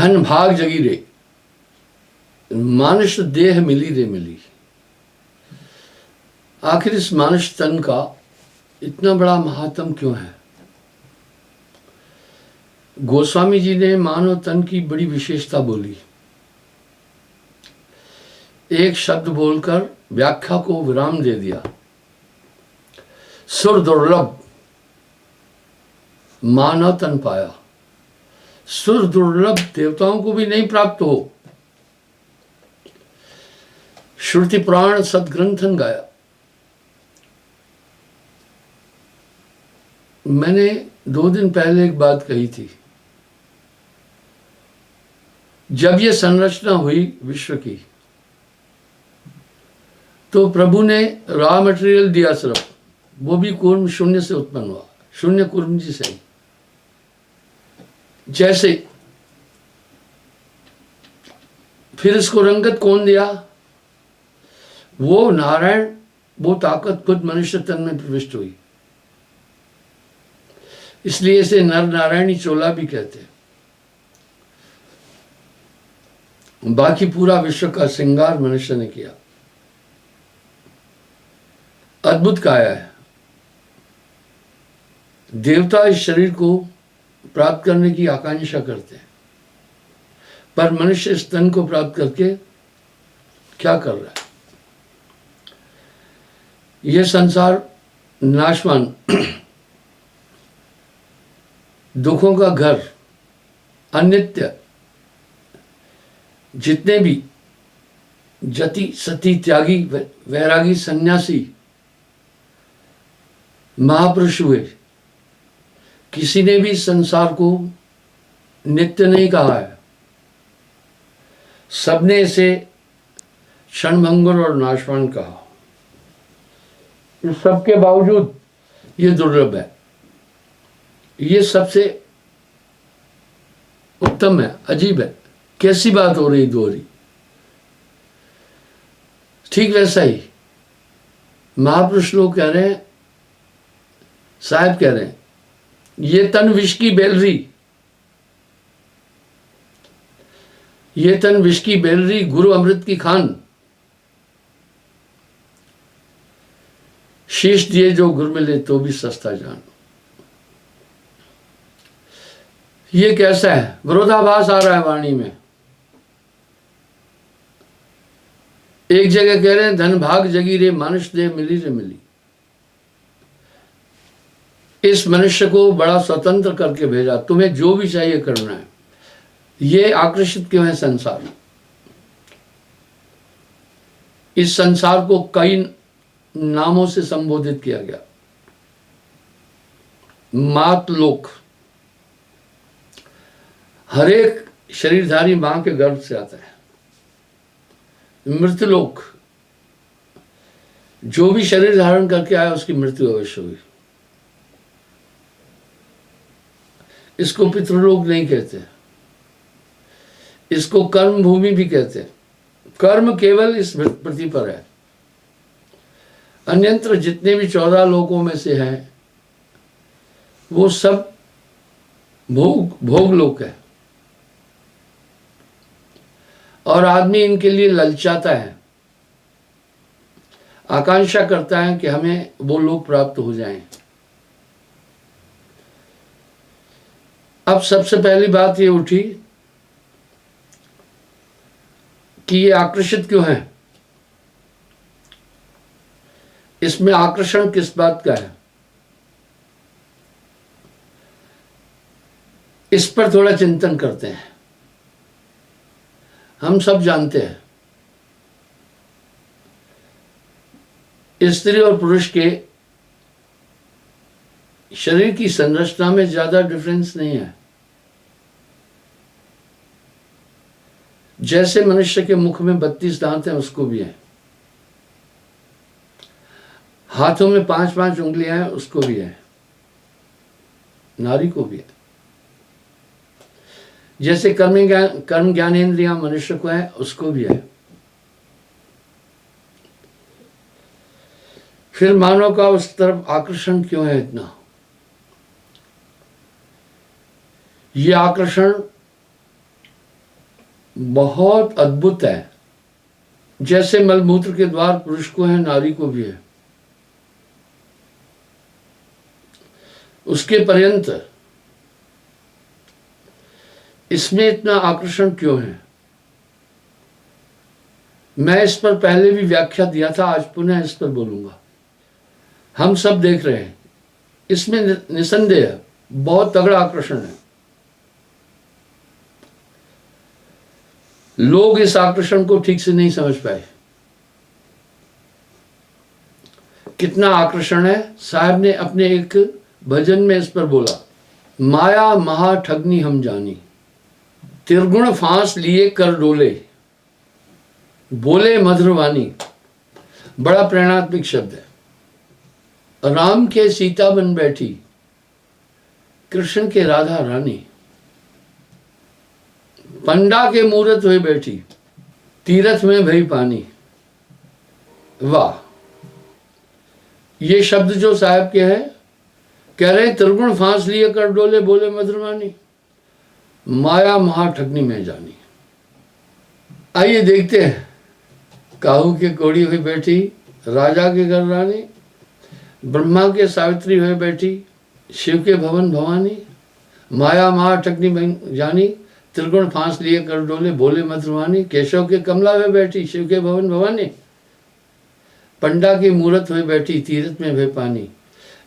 धन भाग जगी रे, मानुष देह मिली रे मिली। आखिर इस मानुष तन का इतना बड़ा महात्म क्यों है? गोस्वामी जी ने मानव तन की बड़ी विशेषता बोली। एक शब्द बोलकर व्याख्या को विराम दे दिया। सुर दुर्लभ मानव तन पाया। सुर दुर्लभ देवताओं को भी नहीं प्राप्त हो। श्रुति पुराण सदग्रंथन गाया। मैंने 2 दिन पहले एक बात कही थी। जब ये संरचना हुई विश्व की, तो प्रभु ने रॉ मटेरियल दिया सिर्फ, वो भी कूर्म शून्य से उत्पन्न हुआ, शून्य कूर्म जी से। जैसे फिर इसको रंगत कौन दिया? वो नारायण, वो ताकत खुद मनुष्य तन में प्रविष्ट हुई। इसलिए इसे नर नारायणी चोला भी कहते हैं। बाकी पूरा विश्व का श्रृंगार मनुष्य ने किया। अद्भुत काया है। देवता इस शरीर को प्राप्त करने की आकांक्षा करते हैं, पर मनुष्य इस तन को प्राप्त करके क्या कर रहा है? यह संसार नाशवान, दुखों का घर, अनित्य, जितने भी जति सती त्यागी वैरागी सन्यासी महापुरुष हुए, किसी ने भी संसार को नित्य नहीं कहा है। सबने इसे क्षणभंगुर और नाशवान कहा। इस सबके बावजूद ये दुर्लभ है। ये सबसे उत्तम है, अजीब है। कैसी बात हो रही दोहरी? ठीक वैसा ही महापुरुष लोग कह रहे हैं, साहब कह रहे हैं, ये तन विष की बेलरी, ये तन विष की बेलरी, गुरु अमृत की खान। शीश दिए जो गुरु मिले तो भी सस्ता जान। ये कैसा है? विरोधाभास आ रहा है वाणी में। एक जगह कह रहे हैं धन भाग जगी रे, मानुष देह मिली रे मिली। इस मनुष्य को बड़ा स्वतंत्र करके भेजा, तुम्हें जो भी चाहिए करना है। ये आकर्षित क्यों है संसार? इस संसार को कई नामों से संबोधित किया गया। मातलोक, हर एक शरीरधारी मां के गर्भ से आता है। मृत्युलोक, जो भी शरीर धारण करके आया उसकी मृत्यु अवश्य हुई। इसको पितृलोक नहीं कहते, इसको कर्म भूमि भी कहते हैं। कर्म केवल इस पृथ्वी पर है। अन्यत्र जितने भी 14 लोकों में से हैं, वो सब भोग लोक है। और आदमी इनके लिए ललचाता है, आकांक्षा करता है कि हमें वो लोग प्राप्त हो जाएं। अब सबसे पहली बात ये उठी कि ये आकर्षित क्यों है? इसमें आकर्षण किस बात का है? इस पर थोड़ा चिंतन करते हैं। हम सब जानते हैं स्त्री और पुरुष के शरीर की संरचना में ज्यादा डिफरेंस नहीं है। जैसे मनुष्य के मुख में 32 दांत हैं, उसको भी है। हाथों में 5-5 उंगलियां हैं, उसको भी है। नारी को भी है। जैसे कर्म ज्ञानेंद्रियां मनुष्य को है, उसको भी है। फिर मानव का उस तरफ आकर्षण क्यों है इतना? ये आकर्षण बहुत अद्भुत है। जैसे मलमूत्र के द्वार पुरुष को है, नारी को भी है, उसके पर्यंत इसमें इतना आकर्षण क्यों है? मैं इस पर पहले भी व्याख्या दिया था, आज पुनः इस पर बोलूंगा। हम सब देख रहे हैं, इसमें निसंदेह बहुत तगड़ा आकर्षण है। लोग इस आकर्षण को ठीक से नहीं समझ पाए। कितना आकर्षण है, साहब ने अपने एक भजन में इस पर बोला, माया महा ठगनी हम जानी, त्रिगुण फांस लिए कर डोले, बोले मधुरवाणी। बड़ा प्रेरणात्मक शब्द है। राम के सीता बन बैठी, कृष्ण के राधा रानी, पंडा के मूरत हुए बैठी, तीरथ में भई पानी। वाह! ये शब्द जो साहब के हैं, कह रहे त्रिगुण फांस लिए कर डोले, बोले मधुरवाणी, माया महा ठगनी में जानी। आइए देखते हैं, काहू के कोड़ी हुई बैठी, राजा के घर रानी, ब्रह्मा के सावित्री हुए बैठी, शिव के भवन भवानी, माया महा ठगनी में जानी, त्रिगुण फांस लिए कर डोले, बोले मधुरवाणी, केशव के कमला हुए बैठी, शिव के भवन भवानी, पंडा की मूरत हुए बैठी, तीरथ में भय पानी,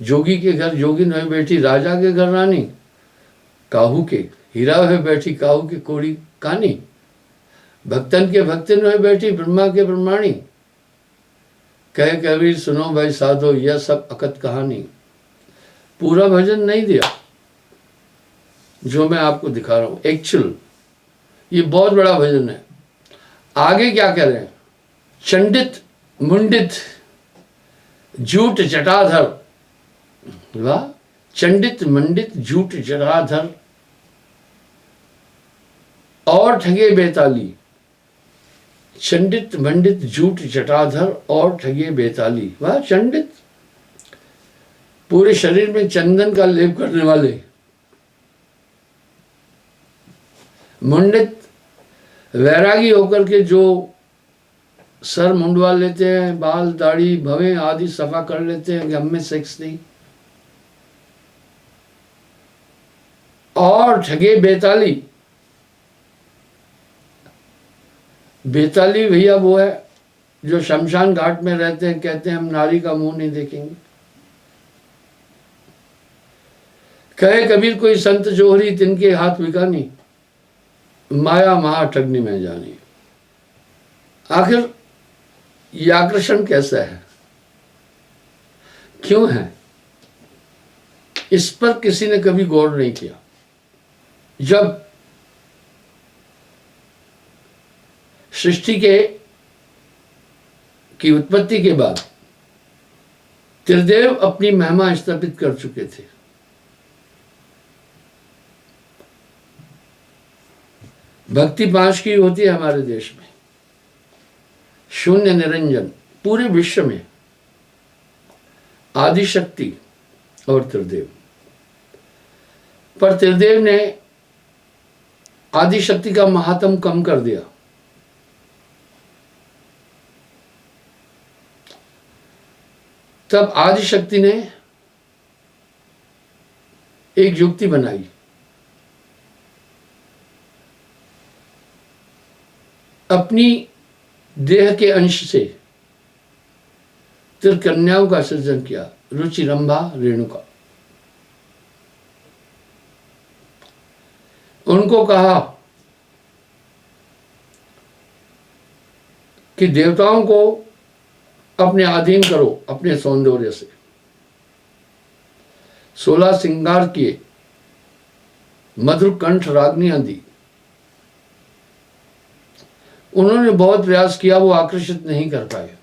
जोगी के घर जोगिन हुए बैठी, राजा के घर रानी, काहू के हीरा हुए बैठी, काहू के कोड़ी कानी, भक्तन के भक्तन हुए बैठी, ब्रह्मा के ब्रह्माणी, कहे कबीर सुनो भाई साधो, यह सब अकत कहानी। पूरा भजन नहीं दिया जो मैं आपको दिखा रहा हूं, एक्चुअल ये बहुत बड़ा भजन है। आगे क्या कह रहे हैं, चंडित मुंडित जूट जटाधर, वाह, चंडित मंडित जूट जटाधर और ठगे बेताली, चंडित मंडित जूट जटाधर और ठगे बेताली। वाह! चंडित, पूरे शरीर में चंदन का लेप करने वाले, मुंडित वैरागी होकर के जो सर मुंडवा लेते हैं, बाल दाढ़ी भवे आदि सफा कर लेते हैं कि हमें सेक्स नहीं, और ठगे बेताली। बेताली भैया वो है जो शमशान घाट में रहते हैं, कहते हैं हम नारी का मुंह नहीं देखेंगे। कहे कबीर कोई संत जोहरी, तिनके हाथ बिकानी, माया महा ठगनी में जानी। आखिर ये आकर्षण कैसा है, क्यों है, इस पर किसी ने कभी गौर नहीं किया। जब सृष्टि की उत्पत्ति के बाद त्रिदेव अपनी महिमा स्थापित कर चुके थे। भक्ति 5 की होती है हमारे देश में, शून्य निरंजन, पूरे विश्व में आदिशक्ति और त्रिदेव। पर त्रिदेव ने आदिशक्ति का महात्म कम कर दिया। तब आदिशक्ति ने एक युक्ति बनाई, अपनी देह के अंश से त्रिकन्याओं का सृजन किया, रुचि, रंभा, रेणुका। उनको कहा कि देवताओं को अपने अधीन करो अपने सौंदर्य से। 16 श्रृंगार किए, मधुर कंठ रागनियां दी। उन्होंने बहुत प्रयास किया, वो आकर्षित नहीं कर पाए।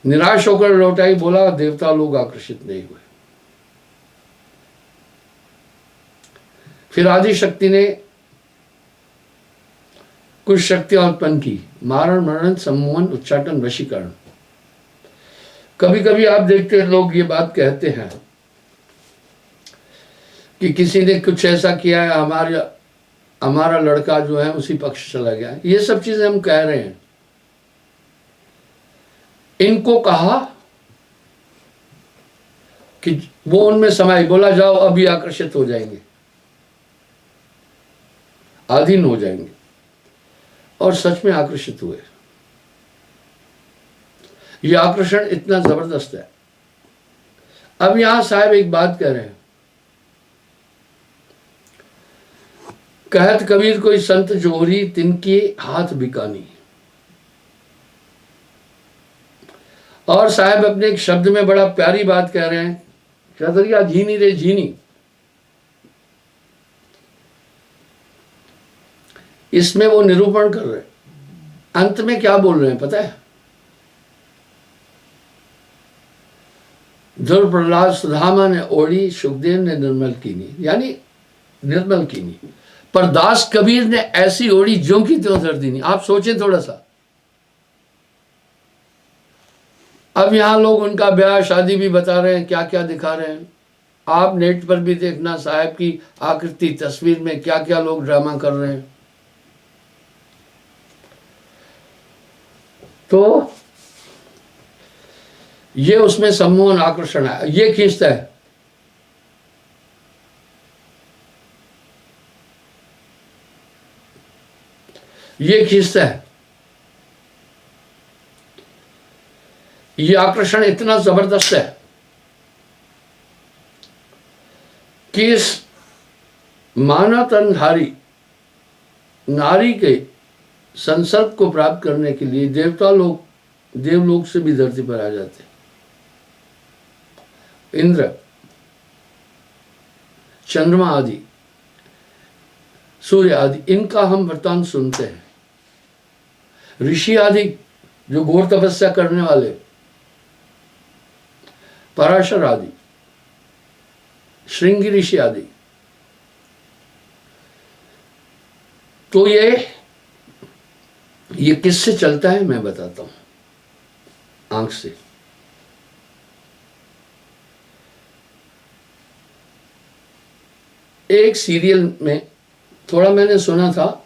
निराश होकर लौटाई, बोला देवता लोग आकर्षित नहीं हुए। फिर आदिशक्ति ने कुछ शक्तियां उत्पन्न की, मारण, मरण, सम्मोहन, उच्चाटन, वशीकरण। कभी कभी आप देखते हैं लोग ये बात कहते हैं कि किसी ने कुछ ऐसा किया है, हमारा लड़का जो है उसी पक्ष चला गया। ये सब चीजें हम कह रहे हैं। इनको कहा कि वो उनमें समाई, बोला जाओ अभी आकर्षित हो जाएंगे, अधीन हो जाएंगे, और सच में आकर्षित हुए। यह आकर्षण इतना जबरदस्त है। अब यहां साहब एक बात कह रहे हैं, कहत कबीर कोई संत जोहरी तिनके हाथ बिकानी। और साहब अपने एक शब्द में बड़ा प्यारी बात कह रहे हैं, चदरिया झीनी रे झीनी। इसमें वो निरूपण कर रहे हैं। अंत में क्या बोल रहे हैं पता है? ध्रुव प्रहलाद सुधामा ने ओढ़ी, सुखदेव ने निर्मल कीनी, यानी निर्मल कीनी। पर दास कबीर ने ऐसी ओढ़ी ज्यों की त्यों धर दीनी। आप सोचें थोड़ा सा। अब यहां लोग उनका ब्याह शादी भी बता रहे हैं, क्या क्या दिखा रहे हैं। आप नेट पर भी देखना साहब की आकृति तस्वीर में क्या क्या लोग ड्रामा कर रहे हैं। तो ये उसमें सम्मोहन आकर्षण है, ये खींचता है। ये खींचता है। ये आकर्षण इतना जबरदस्त है कि इस मानव तनधारी नारी के संसर्ग को प्राप्त करने के लिए देवलोक से भी धरती पर आ जाते हैं। इंद्र, चंद्रमा आदि, सूर्य आदि, इनका हम वृत्तांत सुनते हैं। ऋषि आदि जो घोर तपस्या करने वाले, पराशर आदि, श्रृंगी ऋषि आदि, तो ये किससे चलता है मैं बताता हूं। आंख से। एक सीरियल में थोड़ा मैंने सुना था,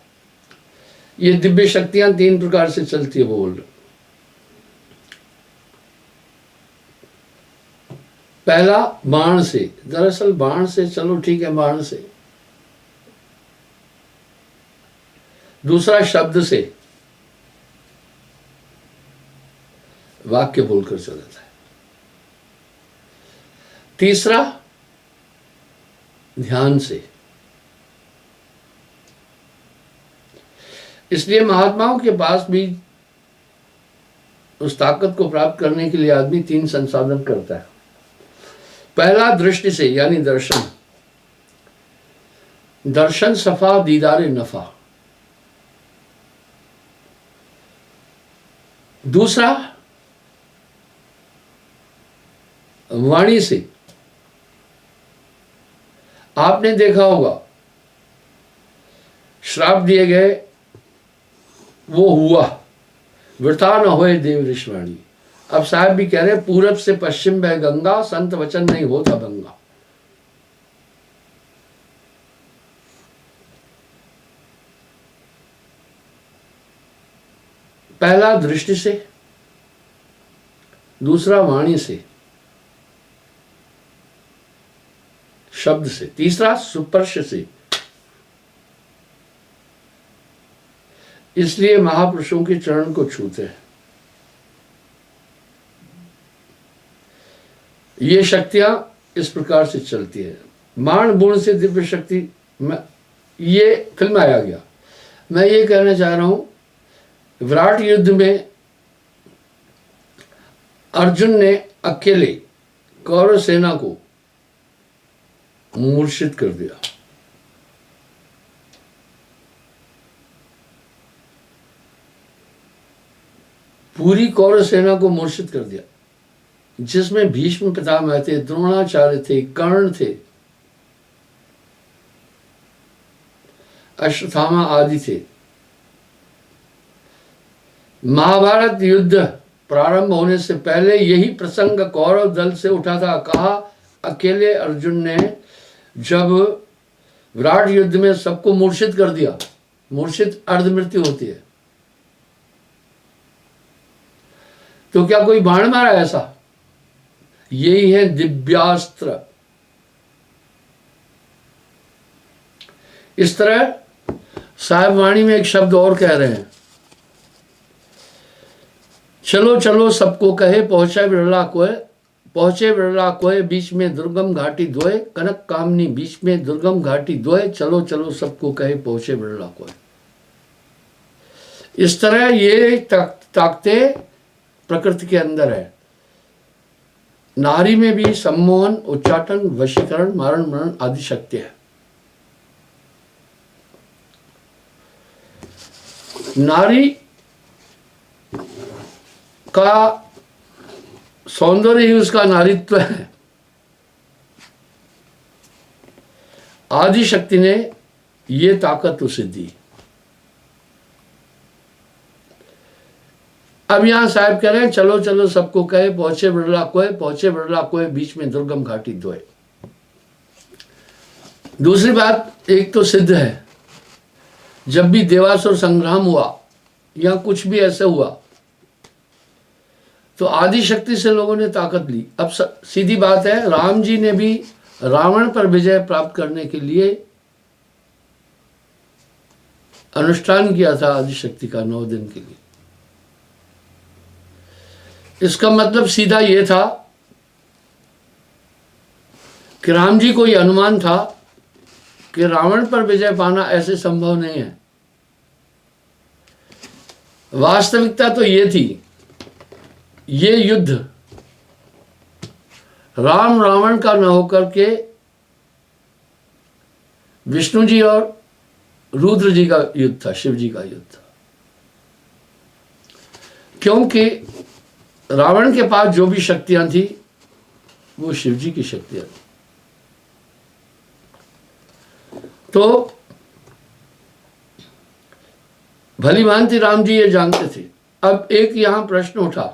ये दिव्य शक्तियां 3 प्रकार से चलती है, वो बोल रहे। पहला बाण से, दरअसल बाण से चलो ठीक है, बाण से। दूसरा शब्द से, वाक्य बोलकर चल जाता है। तीसरा ध्यान से। इसलिए महात्माओं के पास भी उस ताकत को प्राप्त करने के लिए आदमी 3 संसाधन करता है। पहला दृष्टि से, यानी दर्शन। दर्शन सफा दीदारे नफा। दूसरा वाणी से। आपने देखा होगा श्राप दिए गए, वो हुआ, वृथा न होए देव ऋषवाणी। अब साहब भी कह रहे पूरब से पश्चिम बह गंगा, संत वचन नहीं होता भंगा। पहला दृष्टि से, दूसरा वाणी से, शब्द से, तीसरा स्पर्श से। इसलिए महापुरुषों के चरण को छूते हैं। ये शक्तियां इस प्रकार से चलती है। मान गुण से दिव्य शक्ति, ये फिल्म आया गया। मैं ये कहना चाह रहा हूं, विराट युद्ध में अर्जुन ने अकेले कौरव सेना को मूर्छित कर दिया। पूरी कौरव सेना को मूर्छित कर दिया, जिसमें भीष्म पितामह थे, द्रोणाचार्य थे, कर्ण थे, अश्वत्थामा आदि थे। महाभारत युद्ध प्रारंभ होने से पहले यही प्रसंग कौरव दल से उठा था। कहा अकेले अर्जुन ने जब विराट युद्ध में सबको मूर्छित कर दिया, मूर्छित अर्ध मृत्यु होती है, तो क्या कोई बाण मारा ऐसा? यही है दिव्यास्त्र। इस तरह साहिब वाणी में एक शब्द और कह रहे हैं, चलो चलो सबको कहे पहुंचे बिरला कोय, पहुंचे बिरला कोय बीच में दुर्गम घाटी दोए, कनक कामनी बीच में दुर्गम घाटी दोए, चलो चलो सबको कहे पहुंचे बिरला कोय। इस तरह ये ताकते प्रकृति के अंदर है। नारी में भी सम्मोहन, उच्चाटन, वशीकरण, मारण मरण आदि शक्ति है। नारी का सौंदर्य ही उसका नारीत्व है। आदि शक्ति ने ये ताकत उसे दी। अब यहां साहब कह रहे हैं चलो चलो सबको कहे पहुंचे बिरला कोय, पहुंचे बिरला कोय बीच में दुर्गम घाटी दोए। दूसरी बात, एक तो सिद्ध है, जब भी देवासुर संग्राम हुआ या कुछ भी ऐसा हुआ तो आदि शक्ति से लोगों ने ताकत ली। अब सीधी बात है, राम जी ने भी रावण पर विजय प्राप्त करने के लिए अनुष्ठान किया था आदि शक्ति का 9 दिन के लिए। इसका मतलब सीधा ये था कि राम जी को यह अनुमान था कि रावण पर विजय पाना ऐसे संभव नहीं है। वास्तविकता तो ये थी, ये युद्ध राम रावण का न होकर के विष्णु जी और रुद्र जी का युद्ध था, शिव जी का युद्ध था। क्योंकि रावण के पास जो भी शक्तियां थी वो शिव जी की शक्तियां थी। तो भली भांति राम जी ये जानते थे। अब एक यहां प्रश्न उठा,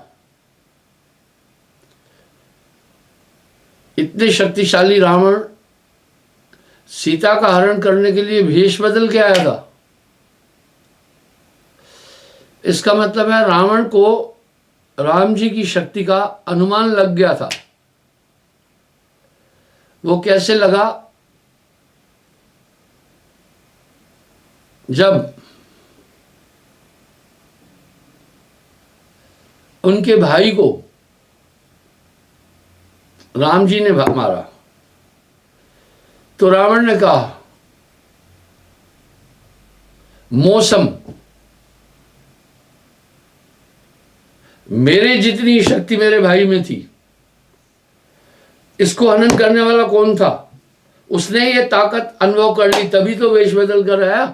इतने शक्तिशाली रावण सीता का हरण करने के लिए भेष बदल के आया था। इसका मतलब है रावण को राम जी की शक्ति का अनुमान लग गया था। वो कैसे लगा? जब उनके भाई को राम जी ने मारा तो रावण ने कहा, मौसम मेरे जितनी शक्ति मेरे भाई में थी, इसको हनन करने वाला कौन था? उसने ये ताकत अनुभव कर ली, तभी तो वेश बदल कर आया।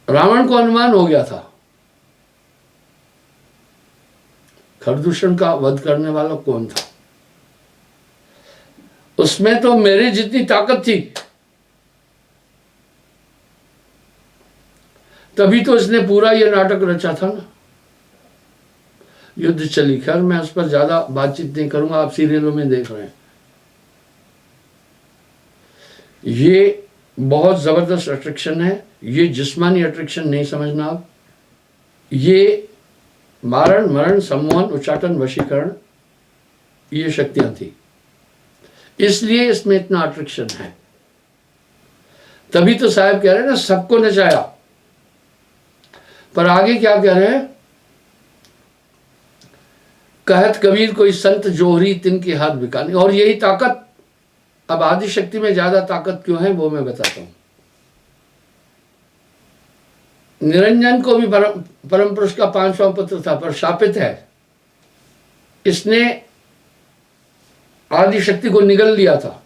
रावण को अनुमान हो गया था खरदूषण का वध करने वाला कौन था। उसमें तो मेरे जितनी ताकत थी, तभी तो इसने पूरा ये नाटक रचा था ना। युद्ध चली, खैर मैं उस पर ज्यादा बातचीत नहीं करूंगा, आप सीरियलों में देख रहे हैं। ये बहुत जबरदस्त अट्रैक्शन है, ये जिस्मानी अट्रैक्शन नहीं समझना आप। ये मारण मरण सम्मोहन उच्चाटन वशीकरण ये शक्तियां थी, इसलिए इसमें इतना अट्रैक्शन है। तभी तो साहब कह रहे हैं ना सबको नचाया। पर आगे क्या कह रहे हैं? कहत कबीर कोई संत जोहरी तिनके हाथ बिकाने। और यही ताकत, अब आदि शक्ति में ज्यादा ताकत क्यों है वो मैं बताता हूं। निरंजन को भी परम पुरुष का 5वां पुत्र था, पर शापित है। इसने आदि शक्ति को निगल लिया था।